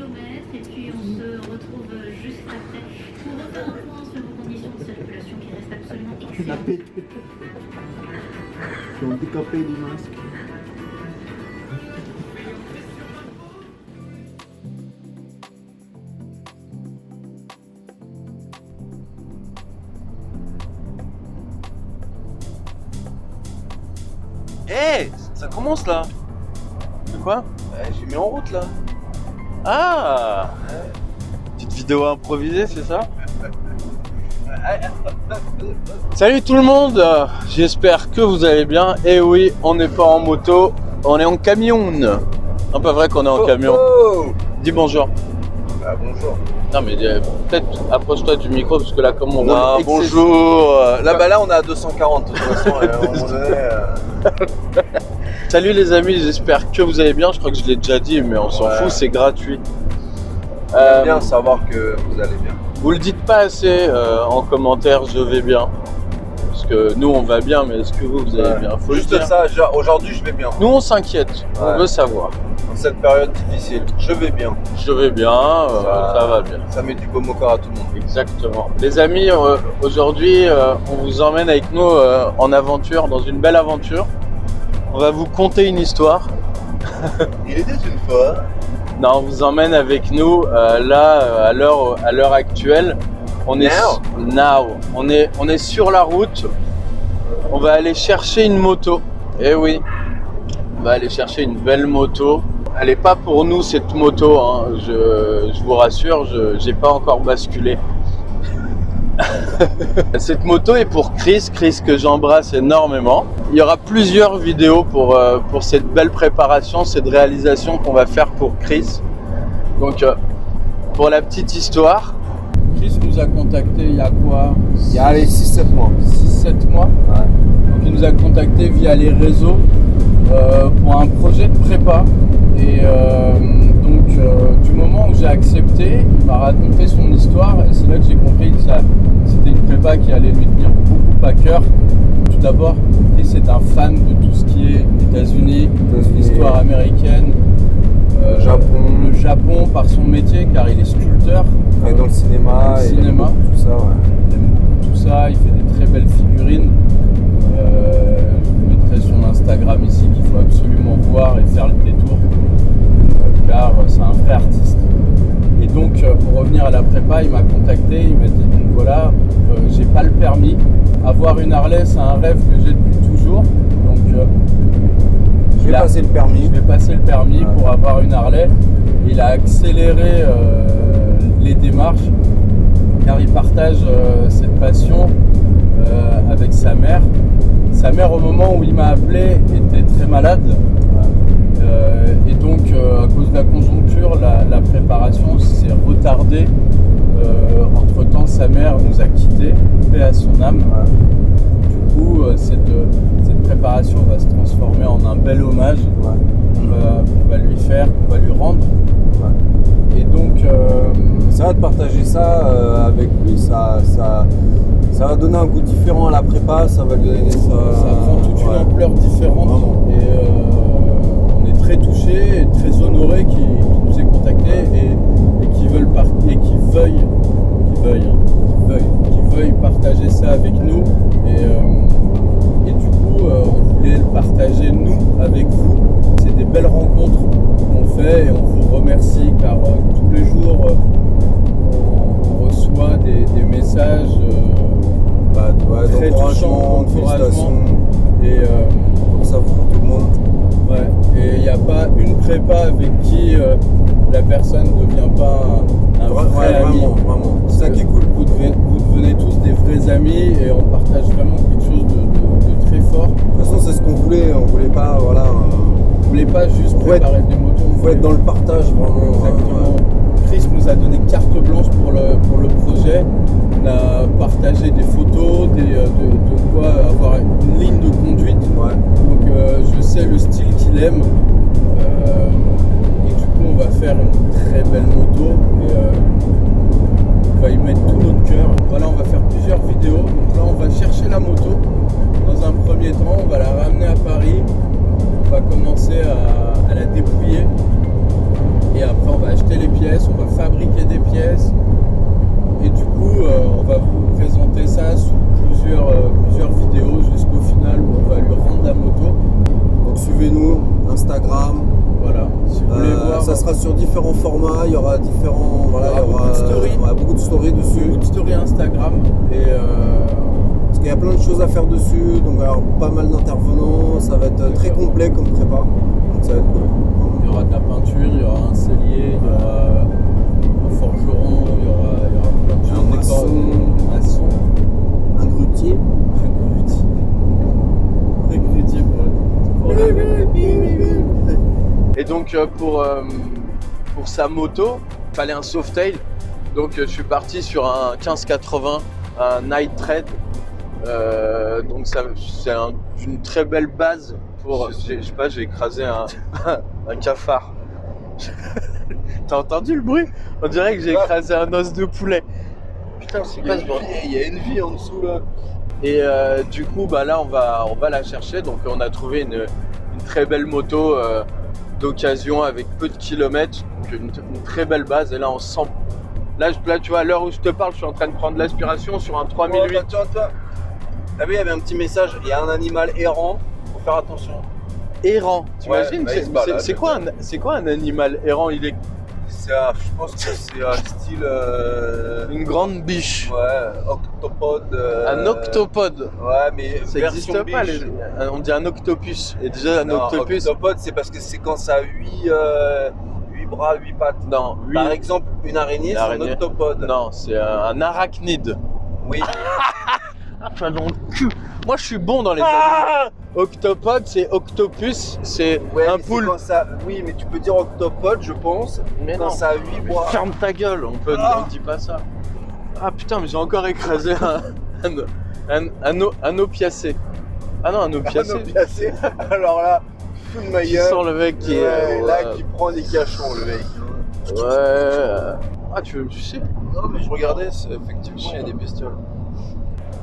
kilomètres et puis on se retrouve juste après pour refaire un point sur vos conditions de circulation qui restent absolument excellentes. Ils ont décapé les masques. Hey, ça commence là. De quoi? J'ai mis en route là. Ah, petite vidéo improvisée, c'est ça? Salut tout le monde, j'espère que vous allez bien. Et oui, on n'est pas en moto, on est en camion. Non, pas vrai qu'on est en camion. Dis bonjour. Ah, bonjour. Non mais peut-être approche-toi du micro parce que là comme on Ah, roule bonjour. Là on est à 240 de toute façon. Salut les amis, j'espère que vous allez bien. Je crois que je l'ai déjà dit mais on s'en fout, c'est gratuit. J'aime bien savoir que vous allez bien. Vous le dites pas assez en commentaire, je vais bien. Parce que nous on va bien, mais est-ce que vous allez bien? Faut juste le dire. ça, aujourd'hui je vais bien. Nous on s'inquiète, on veut savoir. Dans cette période difficile, je vais bien. Je vais bien, ça va bien. Ça met du baume au corps à tout le monde. Exactement. Les amis, aujourd'hui on vous emmène avec nous en aventure, dans une belle aventure. On va vous conter une histoire. Il était une fois. Non, on vous emmène avec nous là à l'heure actuelle. On est on est sur la route. On va aller chercher une moto. Eh oui, on va aller chercher une belle moto. Elle n'est pas pour nous cette moto, hein. Je vous rassure, j'ai pas encore basculé. Cette moto est pour Chris que j'embrasse énormément. Il y aura plusieurs vidéos pour cette belle préparation, cette réalisation qu'on va faire pour Chris. Donc pour la petite histoire, Chris nous a contacté il y a quoi? Il y a 6-7 mois. 6-7 mois. Ouais. Donc il nous a contacté via les réseaux pour un projet de prépa. Et donc du moment où j'ai accepté, il m'a raconté son histoire et c'est là que j'ai compris que c'était une prépa qui allait lui tenir beaucoup à cœur. Tout d'abord, Chris est un fan de tout ce qui est États-Unis, l'histoire américaine, le Japon par son métier car il est sculpteur. Et dans le cinéma, tout ça, ouais. Il aime beaucoup tout ça, il fait des très belles figurines. Je mettrai son Instagram ici qu'il faut absolument voir et faire le détour car c'est un vrai artiste. Et donc pour revenir à la prépa, il m'a contacté, il m'a dit donc voilà, j'ai pas le permis. Avoir une Harley, c'est un rêve que j'ai depuis toujours. Donc je vais passer le permis pour avoir une Harley. Il a accéléré les démarches car il partage cette passion avec sa mère. Sa mère, au moment où il m'a appelé, était très malade. Et donc, à cause de la conjoncture, la préparation s'est retardée. Entre-temps, sa mère nous a quittés, paix à son âme. Du coup, cette préparation va se transformer en un bel hommage. On va lui faire, on va lui rendre. Et donc, c'est vrai de partager ça avec lui, ça va donner un goût différent à la prépa, ça va lui donner ça prend toute une ampleur différente. Vraiment. Et on est très touchés et très honorés qu'il nous ait contactés et qu'il veuille partager ça avec nous. Et du coup, on voulait le partager nous avec vous. C'est des belles rencontres qu'on fait et on vous remercie car tous les jours on reçoit des messages très touchants, d'encouragement. Et ça pour tout le monde. Ouais. Et il n'y a pas une prépa avec qui la personne ne devient pas un vrai ami. Vraiment. C'est ça qui est cool. Vous devenez tous des vrais amis et on partage vraiment quelque chose de très fort. De toute façon, c'est ce qu'on voulait. On voulait pas, on voulait pas juste préparer des motos. On voulait être dans le partage, vraiment. Exactement. Chris nous a donné carte blanche pour le projet. On a partagé des photos, de quoi avoir une ligne de conduite. Ouais. Donc je sais le style qu'il aime. Et du coup, on va faire une très belle moto. Et on va y mettre tout notre cœur. Voilà, on va faire plusieurs vidéos. Donc là, on va chercher la moto. Dans un premier temps, on va la ramener à Paris. On va commencer à la dépouiller. Et après, on va acheter les pièces. pièces. Et du coup, on va vous présenter ça sous plusieurs vidéos jusqu'au final où on va lui rendre la moto. Donc suivez-nous, Instagram. Voilà, si vous voulez voir. Ça sera sur différents formats, il y aura différents. Voilà, il y aura beaucoup de stories. Beaucoup de stories dessus. Beaucoup de stories Instagram. Et parce qu'il y a plein de choses à faire dessus, donc alors pas mal d'intervenants, ça va être très complet comme prépa. Donc ça va être cool. il y aura de la peinture, il y aura un cellier, il y aura un forgeron, il y aura plein de choses. Un maçon. Un grutier. Un grutier pour Et donc pour sa moto, il fallait un Softail. Donc je suis parti sur un 1580, un Night Tread. Donc c'est une très belle base pour. Je sais pas, j'ai écrasé un cafard. T'as entendu le bruit? On dirait que j'ai écrasé un os de poulet. Putain, c'est quoi ce bordel? Il y a une vie en dessous là. Et du coup, bah là, on va la chercher. Donc, on a trouvé une très belle moto d'occasion avec peu de kilomètres. Donc, une très belle base. Et là, on sent. Là, tu vois, à l'heure où je te parle, je suis en train de prendre l'aspiration sur un 3008. Oh, t'as vu, il y avait un petit message. Il y a un animal errant. Faut faire attention. Errant, t'imagines? Ouais, c'est quoi un animal errant? Il est. Je pense que c'est un style. Une grande biche. Ouais, octopode. Un octopode. Ouais, mais ça n'existe pas. On dit un octopus. Et déjà, un octopus. Octopode, c'est parce que c'est quand ça a 8 bras, 8 pattes. Non, Par exemple, une araignée, c'est un octopode. Non, c'est un arachnide. Oui. Tu vas dans le cul. Moi, je suis bon dans les animaux. Octopode, c'est octopus, c'est un poulpe. Oui, mais tu peux dire octopode, je pense, mais quand non. ça a 8 bras. Ferme ta gueule, on dit pas ça. Ah putain, mais j'ai encore écrasé un opiacé. Ah non, un opiacé. Un opiacé. Alors là, fou de ma gueule. Tu sens le mec qui est. Là, qui prend des cachons, le mec. Ouais. Ah, tu sais? Non, mais je regardais, effectivement, il y a des bestioles.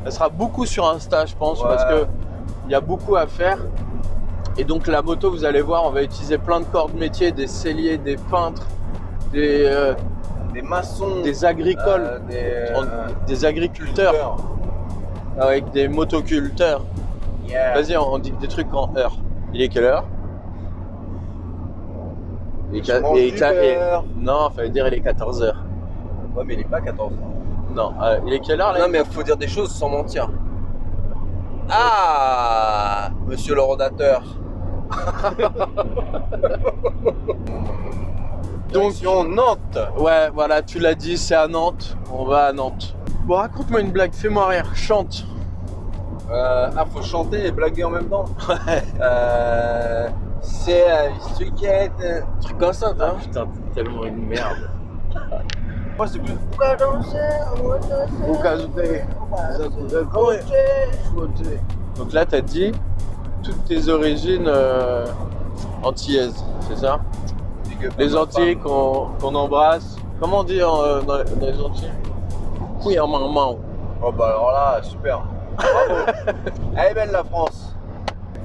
Elle sera beaucoup sur Insta, je pense, parce que il y a beaucoup à faire. Et donc la moto, vous allez voir, on va utiliser plein de corps de métier, des selliers, des peintres, des maçons, des agricoles, des agriculteurs, avec des motoculteurs. Yeah. Vas-y, on dit des trucs en heure. Il est quelle heure? Non, fallait dire il est 14h. Ouais, mais il est pas 14h. Non, il est quelle heure là? Non, mais il faut dire des choses sans mentir. Ah, monsieur le rodateur. Donc Nantes. Ouais, voilà, tu l'as dit, c'est à Nantes. On va à Nantes. Bon, raconte-moi une blague, fais-moi rire, chante. Faut chanter et blaguer en même temps. C'est ce qui est un truc comme ça, Ah putain, t'es tellement une merde. Moi, c'est plus. Donc là, t'as dit toutes tes origines antillaises, c'est ça? Les Antilles qu'on embrasse. Comment on dit dans les Antilles? Oui, en maman. Oh bah alors là, super. Bravo. Elle est belle la France.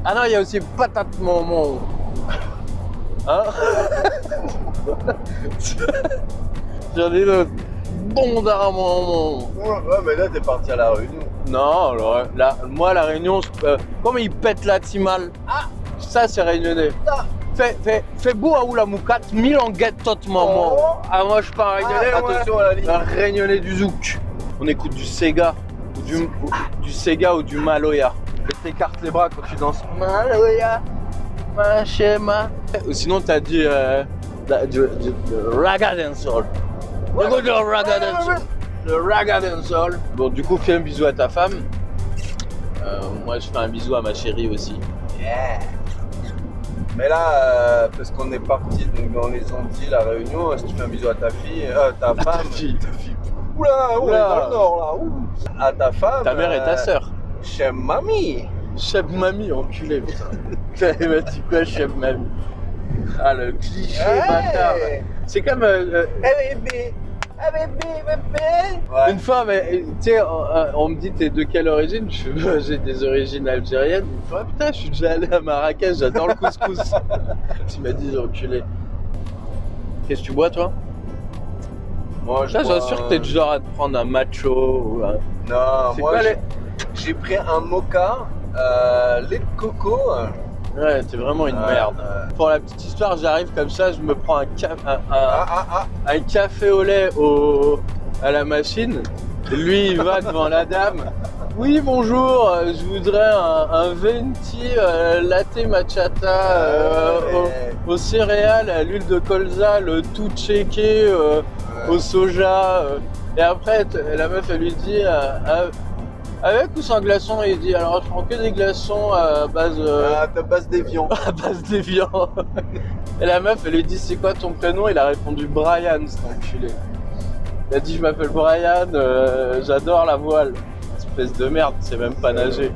Ah non, il y a aussi patate maman. Hein? J'en ai le bon maman. Ouais, mais là, t'es parti à la Réunion. Non, alors, moi, la Réunion, comme ils pètent la timale, ça, c'est réunionnais. Fais beau à où la moucate, mille en guette tot maman. Ah, moi, je suis pas réunionnais, attention à la ligne. Un réunionnais du zouk. On écoute du Sega, du Sega ou du Maloya. Et t'écartes les bras quand tu danses. Maloya, ma schéma. Ou sinon, t'as dit du Raga Dancehall. Le Raga Dancehall. Bon, du coup, fais un bisou à ta femme. Moi, je fais un bisou à ma chérie aussi. Yeah. Mais là, parce qu'on est parti donc, dans les Antilles, la Réunion, si tu fais un bisou à ta fille, ta femme. Ta fille. Oula, on est dans le nord là. Ouh. À ta femme. Ta mère et ta sœur. Chef mamie. Chef mamie, enculé, putain. Il m'a dit quoi, chef mamie? Ah, le cliché bâtard. C'est comme. Bébé. Une fois, tu sais, on me dit t'es de quelle origine? J'ai des origines algériennes. Une fois, putain, je suis déjà allé à Marrakech, j'adore le couscous. Tu m'as dit, enculé. Qu'est-ce que tu bois, toi? Moi, Ça, bois j'en suis sûr que t'es du genre à te prendre un macho ou un... Non, C'est moi, quoi, j'ai pris un mocha, lait de coco. Ouais, t'es vraiment une merde. Pour la petite histoire, j'arrive comme ça, je me prends un café au lait à la machine. Lui, il va devant la dame. Oui, bonjour, je voudrais un venti latte matchata aux céréales, à l'huile de colza, le tout checké au soja. Et après, la meuf, elle lui dit avec ou sans glaçons? Et il dit alors je prends que des glaçons à base d'évian. à base d'évian. Et la meuf, elle lui dit c'est quoi ton prénom? Il a répondu Brian, cet enculé. Il a dit je m'appelle Brian, j'adore la voile. Espèce de merde, c'est même pas nager.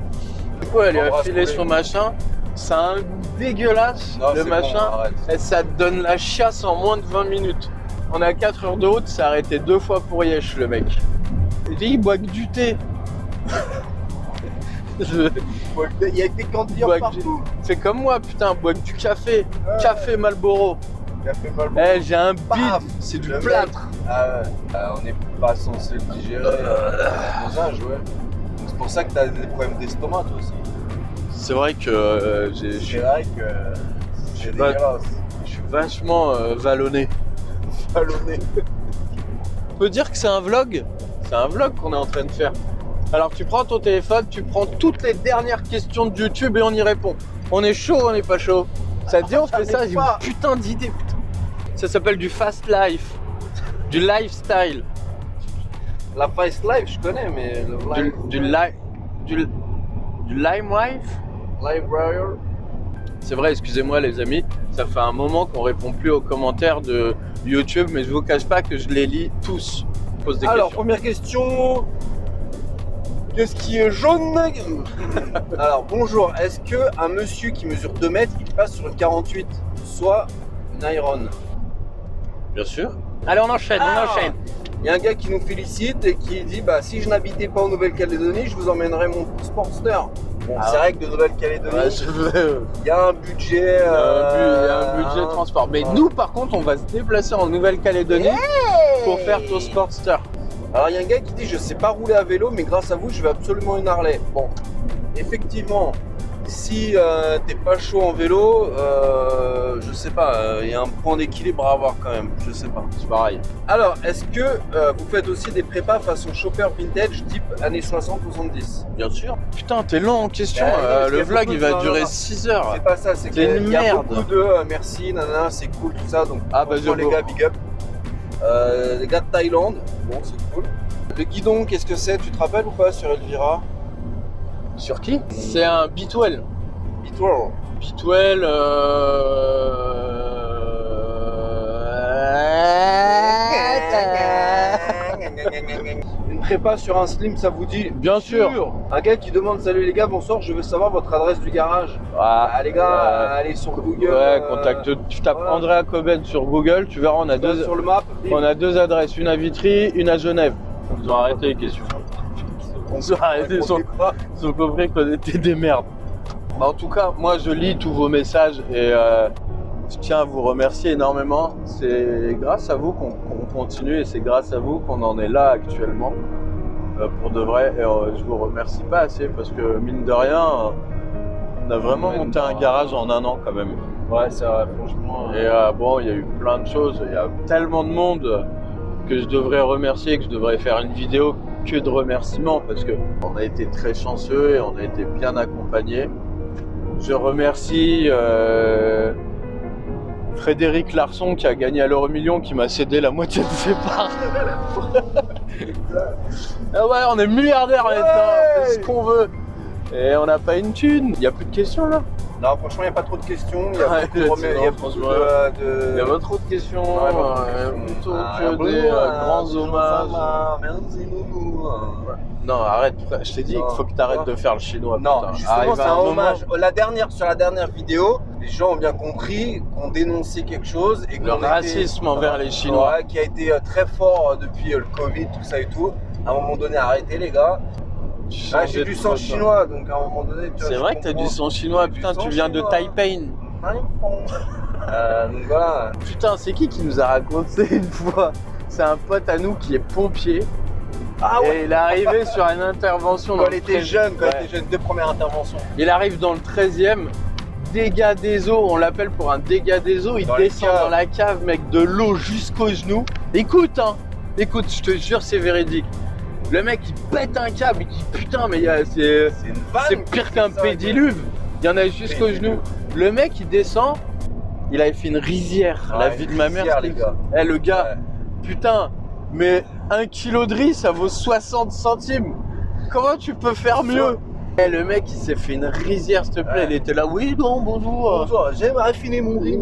Du coup, elle lui a filé son machin. Ça a un goût dégueulasse, Non, le c'est machin. bon, arrête. Et ça te donne la chiasse en moins de 20 minutes. On a 4 heures de route, il s'est arrêté 2 fois pour Yesh, le mec. Il dit il boit que du thé. Il y a des candidats partout. C'est comme moi, putain, bois que du café. Café Marlboro. Café Marlboro. Eh, j'ai un bide, c'est du Le plâtre. Ah ouais. On n'est pas censé le digérer dans un âge, ouais. C'est pour ça que t'as des problèmes d'estomac, toi aussi. C'est vrai que C'est vrai que c'est pas- dégueulasse. je suis vachement vallonné. Ballonné. On peut dire que c'est un vlog. C'est un vlog qu'on est en train de faire. Alors tu prends ton téléphone, tu prends toutes les dernières questions de YouTube et on y répond. On est chaud, on n'est pas chaud. Ça te dit on fait ça? J'ai une putain d'idée, putain. Ça s'appelle du fast life, du lifestyle, La Fast Life, je connais, mais le du lime life. Live Royal. C'est vrai, excusez-moi les amis, ça fait un moment qu'on répond plus aux commentaires de YouTube, mais je vous cache pas que je les lis tous. Je pose des Alors, questions. première question. Qu'est-ce qui est jaune? Alors, bonjour. Est-ce qu'un monsieur qui mesure 2 mètres, il passe sur une 48, soit une Iron? Bien sûr. Allez, on enchaîne, on enchaîne. Il y a un gars qui nous félicite et qui dit bah, si je n'habitais pas en Nouvelle-Calédonie, je vous emmènerais mon Sportster. Bon, c'est vrai que de Nouvelle-Calédonie, Ouais, je veux. il y a un budget. Il y a un budget de transport. Mais nous, par contre, on va se déplacer en Nouvelle-Calédonie pour faire ton Sportster. Alors, il y a un gars qui dit je sais pas rouler à vélo, mais grâce à vous, je veux absolument une Harley. Bon, effectivement, si t'es pas chaud en vélo, je sais pas, il y a un point d'équilibre à avoir quand même, je sais pas. C'est pareil. Alors, est-ce que vous faites aussi des prépas façon chopper vintage type années 60-70? Bien sûr. Putain, t'es long en question. Parce qu'il y Le a vlog, beaucoup il de- va non, durer non. 6 heures. C'est pas ça, c'est C'est une qu'il y a merde. beaucoup de merci, nanana, c'est cool tout ça, donc Ah, bah, franchement, les j'avoue. gars, big up. Les gars de Thaïlande, bon c'est cool. Le guidon, qu'est-ce que c'est? Tu te rappelles ou pas sur Elvira? Sur qui? C'est un Bitwell. Bitwell. Bitwell. Une prépa sur un slim, ça vous dit? Bien sûr. Un gars qui demande salut les gars, bonsoir, je veux savoir votre adresse du garage. Ah les gars, allez sur Google. Ouais, contacte. Tu tapes voilà. Andrea Coben sur Google, tu verras, on a deux. Sur le map. On a 2 adresses, une à Vitry, une à Genève. Ils ont arrêté les questions. Ils ont arrêté, ils ont compris qu'on était des merdes. Bah, en tout cas, moi je lis tous vos messages et je tiens à vous remercier énormément. C'est grâce à vous qu'on continue et c'est grâce à vous qu'on en est là actuellement. Pour de vrai, et je vous remercie pas assez parce que mine de rien, on a vraiment monté un garage en 1 an quand même. Ouais, c'est vrai, franchement. Et bon, il y a eu plein de choses, il y a tellement de monde que je devrais remercier, que je devrais faire une vidéo que de remerciements parce que on a été très chanceux et on a été bien accompagnés. Je remercie Frédéric Larson qui a gagné à l'euro-million, qui m'a cédé la moitié de ses parts. Ah ouais, on est milliardaires maintenant, on fait ce qu'on veut. Et on n'a pas une thune. Il n'y a plus de questions là? Non, franchement, il n'y a pas trop de questions. Il y a Ouais, beaucoup de c'est il y a bon, beaucoup franchement. de... Il y a pas trop de questions, Ouais, pas trop de questions. plutôt Ah, que bon, des grands hommages. Merci beaucoup. Non, arrête, frère. Je t'ai dit Non, qu'il faut que tu arrêtes quoi de faire le chinois. Non, putain. justement, Arrive c'est à un moment- hommage. Sur la dernière vidéo, les gens ont bien compris qu'on dénonçait quelque chose et Le qu'on racisme envers les Chinois. Ouais, qui a été très fort depuis le Covid, tout ça et tout. À un moment donné, arrêtez les gars. Ah, j'ai du sang chinois, donc à un moment donné, tu vois. C'est je vrai que t'as du comprends. sang chinois, J'ai du putain, sang tu viens de chinois. Taipei. Donc voilà. Putain, c'est qui nous a raconté une fois c'est un pote à nous qui est pompier. Ah ouais. Et il est arrivé sur une intervention. Quand il était jeune, deux premières interventions. Il arrive dans le 13e, dégâts des eaux, on l'appelle pour un dégât des eaux, il Dans les descend caves. dans la cave, mec, de l'eau jusqu'aux genoux. Écoute, écoute, je te jure, c'est véridique. Le mec, il pète un câble, il dit putain, mais c'est C'est une vanne. c'est pire qu'un pédiluve. Il y en a jusqu'aux genoux. Le mec, il descend, il avait fait une rizière. La vie de ma mère, les gars. Eh, le gars, putain, mais 1 kilo de riz, ça vaut 60 centimes. Comment tu peux faire mieux? Eh, le mec, il s'est fait une rizière, s'il te plaît. Ouais. Il était là, oui, non, bonjour. Bonjour, j'aime affiner mon riz.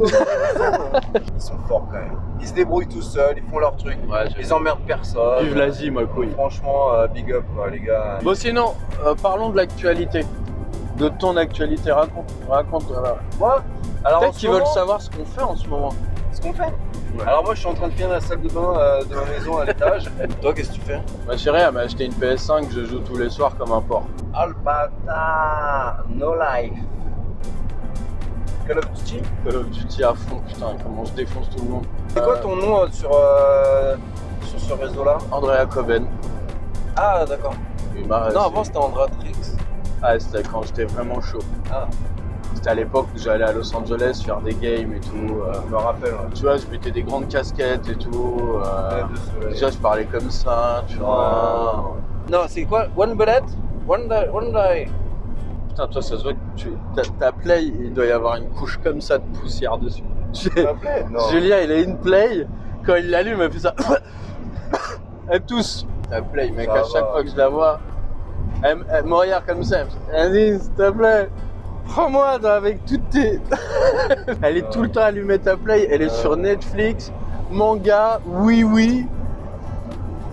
Ils sont forts quand même. Ils se débrouillent tout seuls, ils font leur truc. Ouais, Ils emmerdent personne. Vive l'Asie, ma couille. Franchement, big up quoi, les gars. Bon, sinon, parlons de l'actualité. De ton actualité, raconte. Voilà. Moi, alors en Peut-être ce qu'ils veulent moment, savoir ce qu'on fait en ce moment. ce qu'on fait. Ouais. Alors moi, je suis en train de finir la salle de bain de ma maison à l'étage. Toi, qu'est-ce que tu fais? Ma chérie, elle m'a acheté une PS5, je joue tous les soirs comme un porc. Albata, no life. Call of Duty. Call of Duty à fond, putain, comment je défonce tout le monde. C'est quoi ton nom sur ce réseau-là? Andrea Coben. Ah, d'accord. Il m'a- Non, avant c'était Andratrix. Ah, c'était quand j'étais vraiment chaud. Ah, C'était à l'époque où j'allais à Los Angeles faire des games et tout. je me rappelle. Ouais. Tu vois, je mettais des grandes casquettes et tout. Désolé. Déjà, je parlais comme ça, tu vois. Non, c'est quoi? One bullet? One die. Putain, toi, ça se voit que ta play, il doit y avoir une couche comme ça de poussière dessus. Non. Julien, il a une play, quand il l'allume, elle fait ça. Elle tousse. Ta play, mec, Ça à chaque va. fois que je la vois, elle me regarde comme ça. Elle me dit, s'il te plaît, prends-moi avec toutes tes. Elle est tout le temps allumée ta play, elle est sur Netflix, manga, oui.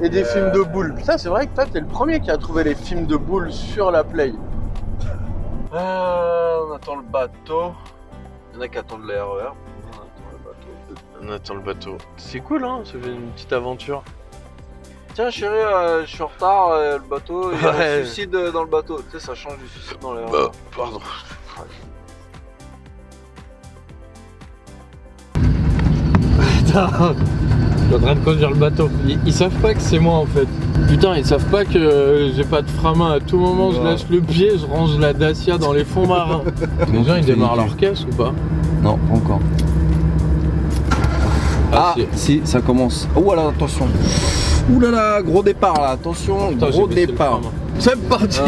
Et des films de boules. Putain, c'est vrai que toi, t'es le premier qui a trouvé les films de boules sur la play. On attend le bateau. Il y en a qui attendent le RER. On attend le bateau. C'est cool, hein, ça fait une petite aventure. Tiens chérie, je suis en retard, le bateau, il y a Ouais. un suicide dans le bateau. Tu sais, ça change du suicide dans les RER. Pardon. Putain, je suis en train de conduire le bateau. Ils savent pas que c'est moi en fait. Putain, ils savent pas que j'ai pas de frein à main. À tout moment, je lâche le pied, je range la Dacia dans les fonds marins. Les gens, ils démarrent leur caisse ou pas? Non, pas encore. Ah, si, ça commence. Oh là, attention. Ouh là là, gros départ là, attention, Putain, gros j'ai baissé le départ. frein, moi. C'est parti.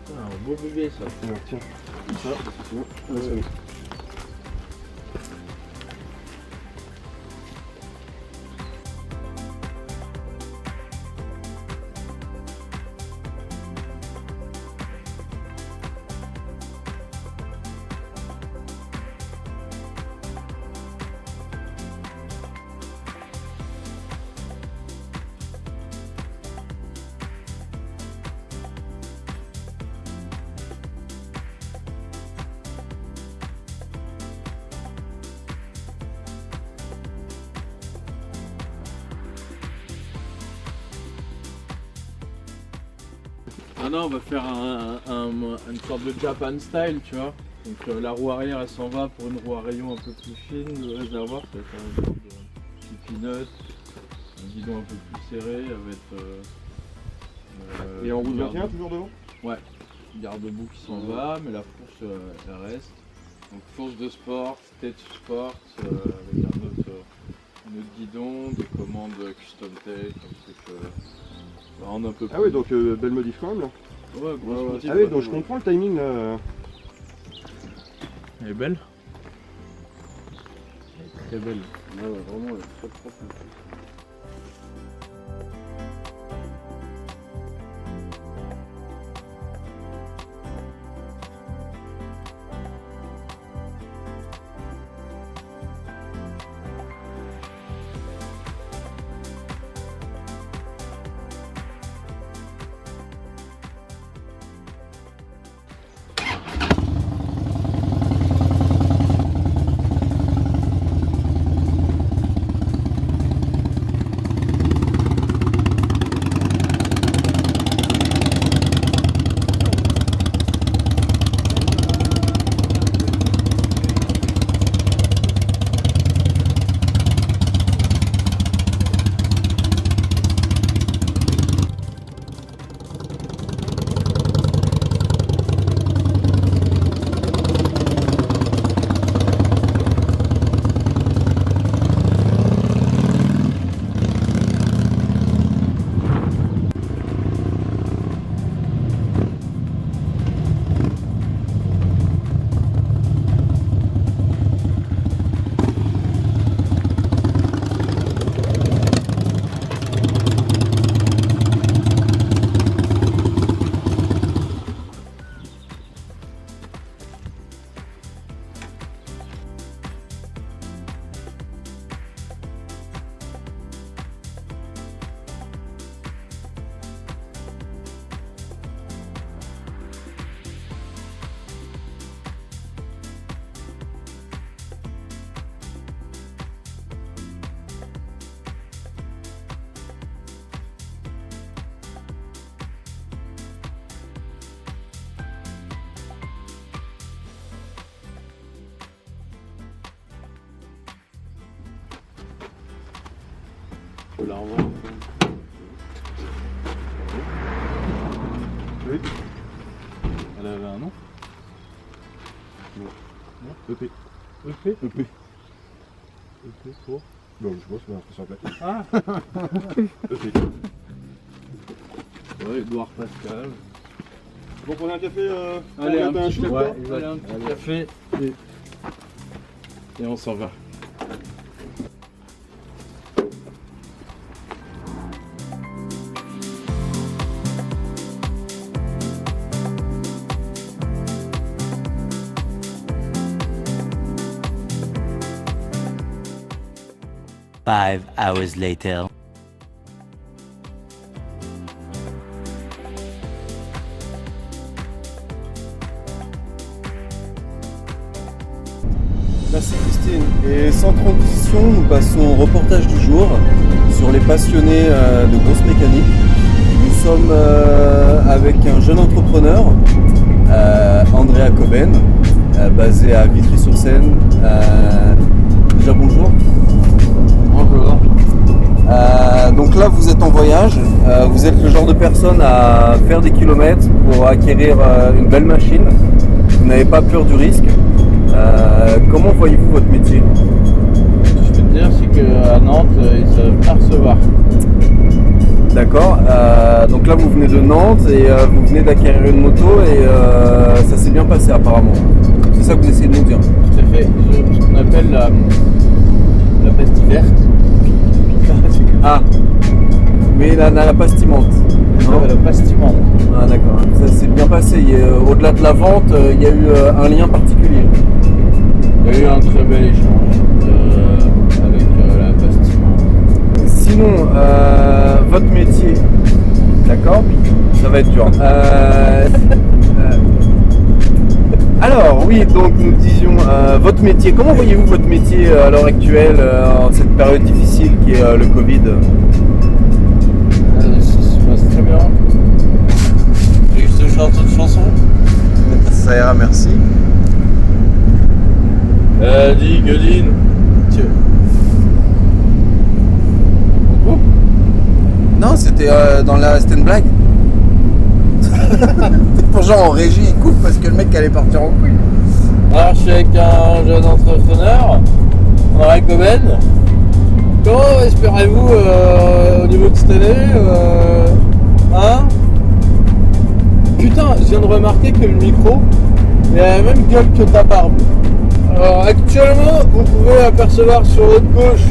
Un beau bébé ça. Tiens. Ah non, on va faire une sorte de Japan style, tu vois. Donc la roue arrière elle s'en va pour une roue à rayon un peu plus fine. Le réservoir ça va être un genre de petit peanut, un guidon un peu plus serré avec. Et en route garde- 21 toujours devant? Ouais, garde-boue qui s'en va, mais la fourche elle reste. Donc fourche de sport, stage sport, avec un autre guidon, des commandes custom tape, un truc. Ça rend un peu plus. Ah ouais, donc belle modif quand même là. Ouais, grosse motif, Ah ouais, ouais. donc je comprends le timing là. Elle est belle. Elle est très belle. Ouais, vraiment, elle est très propre. Faut la revoir. Oui. Elle avait un nom? EP. EP. EP. EP pour? Non, je sais pas, c'est l'impression plaquée. Ah. EP. Ouais, Edouard Pascal. Bon, on a un café, Allez, on un va un petit, shoot, ouais, quoi. allez, un petit café et on s'en va. Five hours later. Merci Christine. Et sans transition, nous passons au reportage du jour sur les passionnés de grosse mécanique. Nous sommes avec un jeune entrepreneur, Andrea Coben, basé à Vitry-sur-Seine. Déjà bonjour. Bonjour. Donc là vous êtes en voyage, vous êtes le genre de personne à faire des kilomètres pour acquérir une belle machine. Vous n'avez pas peur du risque. Comment voyez-vous votre métier? Ce que je peux te dire, c'est qu'à Nantes, ils savent pas recevoir. D'accord. Donc là vous venez de Nantes et vous venez d'acquérir une moto et ça s'est bien passé apparemment. C'est ça que vous essayez de nous dire? Tout à fait. Ce qu'on appelle la pastille verte. Ah, mais la pastillante. Non, la pastillante. Ah d'accord, ça s'est bien passé. Au-delà de la vente, il y a eu un lien particulier. Il y a eu un très bel échange avec la pastillante. Sinon, votre métier, d'accord? Ça va être dur. Alors oui, donc nous disions votre métier. Comment voyez-vous votre métier à l'heure actuelle, en cette période difficile qui est le Covid? Ça se passe très bien. Tu veux que je te chante une chanson? Ça ira, merci. Dis Godine. Beaucoup? Non, c'était c'était une blague. Pour genre en régie, il coupe parce que le mec allait partir en couille. Alors je suis avec un jeune entrepreneur, Andrea Coben. Comment espérez-vous au niveau de cette année hein? Putain, je viens de remarquer que le micro il a la même gueule que ta barbe. Alors actuellement, vous pouvez apercevoir sur votre gauche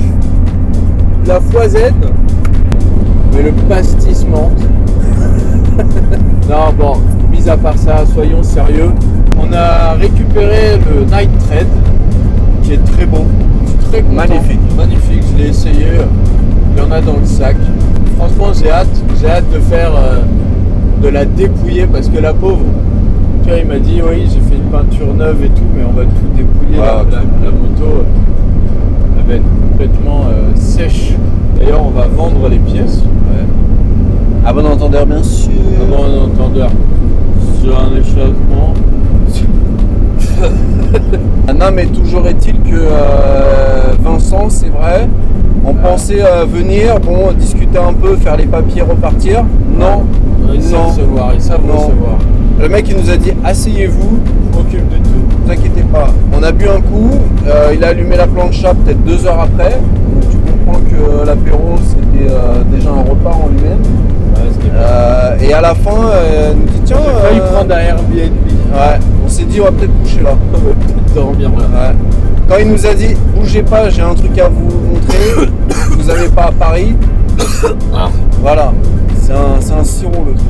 la foisette, mais le pastis menthe. Non, bon, mis à part ça, soyons sérieux. On a récupéré le Night Trend, qui est très beau. Je suis très content. Magnifique. Magnifique, je l'ai essayé. Il y en a dans le sac. Franchement, j'ai hâte de faire, de la dépouiller parce que la pauvre, tu vois, il m'a dit, oui, j'ai fait une peinture neuve et tout, mais on va tout dépouiller. Ouais, La moto, elle va être complètement sèche. D'ailleurs, on va vendre les pièces. Ouais. À bon entendeur, bien sûr. À bon entendeur. Sur un échauffement. Non, mais toujours est-il que Vincent, c'est vrai, on pensait venir, bon, discuter un peu, faire les papiers, repartir. Non, Ils savent recevoir, ils savent Non. recevoir. Le mec il nous a dit asseyez-vous, Je m'occupe de tout. ne vous inquiétez pas. On a bu un coup, il a allumé la plancha peut-être 2 heures après. Donc tu comprends que l'apéro c'était déjà un repas en lui-même. Ouais, c'était bien. Et à la fin, il nous dit tiens, J'ai failli prendre un Airbnb. ouais, on s'est dit on va peut-être coucher là. On va peut-être dormir là. Ouais. Quand il nous a dit bougez pas, j'ai un truc à vous montrer, vous n'avez pas à Paris. Voilà, c'est un sirop le truc.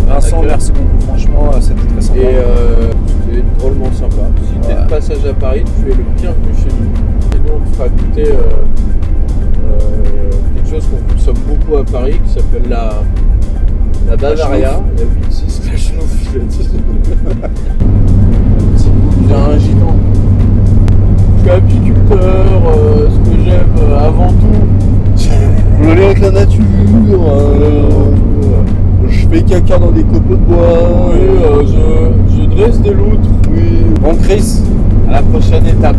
Vincent, merci beaucoup, franchement, c'était très sympa. Et c'était drôlement sympa. Si tu es de passage à Paris, tu es le bienvenu chez nous. Et nous, on te fera goûter quelque chose qu'on consomme beaucoup à Paris qui s'appelle la Bavaria. La 86, la chenouf. Il y a un gitan. Je suis apiculteur, ce que j'aime avant tout. Le lien avec la nature. Je fais caca dans des copeaux de bois. Oui, je dresse des loutres. Oui. Bon Chris, À la prochaine étape.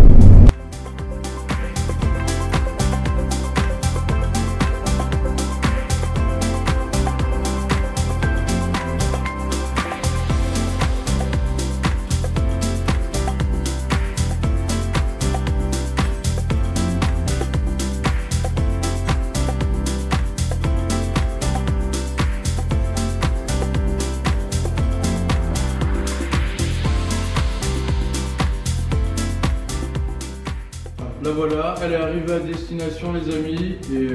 La voilà, elle est arrivée à destination les amis et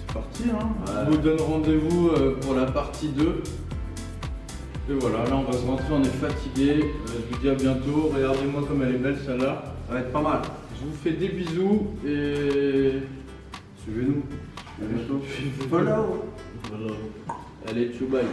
c'est parti hein. Ouais. Je vous donne rendez-vous pour la partie 2. Et voilà, là on va se rentrer, on est fatigué. Je vous dis à bientôt, regardez-moi comme elle est belle celle-là. Ça va être pas mal. Je vous fais des bisous et Suivez-nous. suivez-nous. Follow. Voilà. Allez, tchou bye.